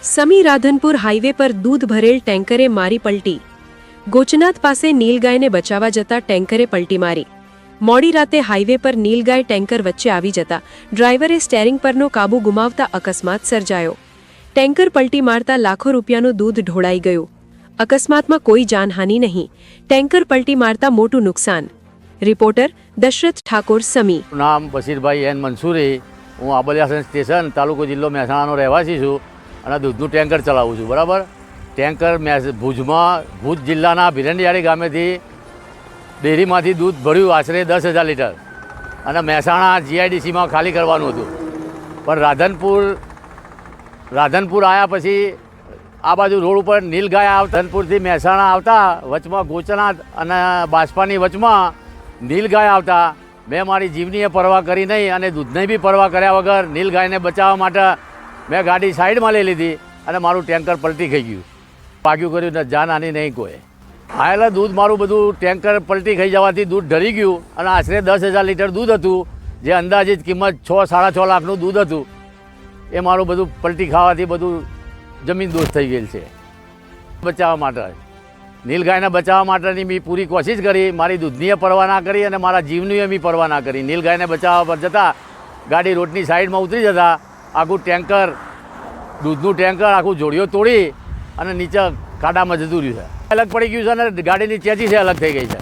સમી Radhanpur highway પર દૂધ ભરેલ ટેન્કરે મારી પલટી। ગોચનાથ પાસે નીલગાયને બચાવવા જતા ટેન્કરે પલટી મારી। મોડી રાતે હાઈવે પર નીલગાય ટેન્કર વચ્ચે આવી જતા ડ્રાઈવરે સ્ટેરિંગ પરનો કાબુ ગુમાવતા અકસ્માત સર્જાયો। ટેન્કર પલટી મારતા લાખો રૂપિયાનું દૂધ ઢોળાઈ ગયું। અકસ્માતમાં કોઈ જાનહાનિ નહીં, ટેન્કર પલટી મારતા મોટું નુકસાન। રિપોર્ટર દશરથ ઠાકોર, સમી। નામ બશીરભાઈ એન મંસૂરી। હું આબલિયા સ્ટેશન, તાલુકો જિલ્લો મહેસાણાનો રહેવાસી છું અને દૂધનું ટેન્કર ચલાવું છું, બરાબર। ટેન્કર ભુજમાં, ભુજ જિલ્લાના ભીરંડિયાળી ગામેથી ડેરીમાંથી દૂધ ભર્યું આશરે 10,000 લીટર અને મહેસાણા જીઆઈડીસીમાં ખાલી કરવાનું હતું। પણ રાધનપુર આવ્યા પછી આ બાજુ રોડ ઉપર નીલગાય રાધનપુરથી મહેસાણા આવતા વચમાં ગોચનાથ અને બાસપાની વચમાં નીલગાય આવતા મેં મારી જીવનીએ પરવા કરી નહીં અને દૂધની બી પરવા કર્યા વગર નીલગાયને બચાવવા માટે મેં ગાડી સાઈડમાં લઈ લીધી અને મારું ટેન્કર પલટી ખાઈ ગયું। ભાગ્યું કર્યું ને જાનહાનિ નહીં કોઈ। હા, એટલે દૂધ મારું બધું ટેન્કર પલટી ખાઈ જવાથી દૂધ ઢળી ગયું અને આશરે 10,000 લીટર દૂધ હતું, જે અંદાજિત કિંમત 6-6.5 લાખનું દૂધ હતું। એ મારું બધું પલટી ખાવાથી બધું જમીન દોષ થઈ ગયેલ છે। બચાવવા માટે નીલગાયને બચાવવા માટેની મેં પૂરી કોશિશ કરી, મારી દૂધનીએ પરવા ના કરી અને મારા જીવનીએ મેં પરવા ના કરી। નીલગાયને બચાવવા પર જતાં ગાડી રોડની સાઈડમાં ઉતરી જતા આખું ટેન્કર, દૂધનું ટેન્કર આખું જોડીઓ તોડી અને નીચે ખાડામાં જતું રહ્યું છે। અલગ પડી ગયું છે અને ગાડીની ચેચી છે અલગ થઈ ગઈ છે।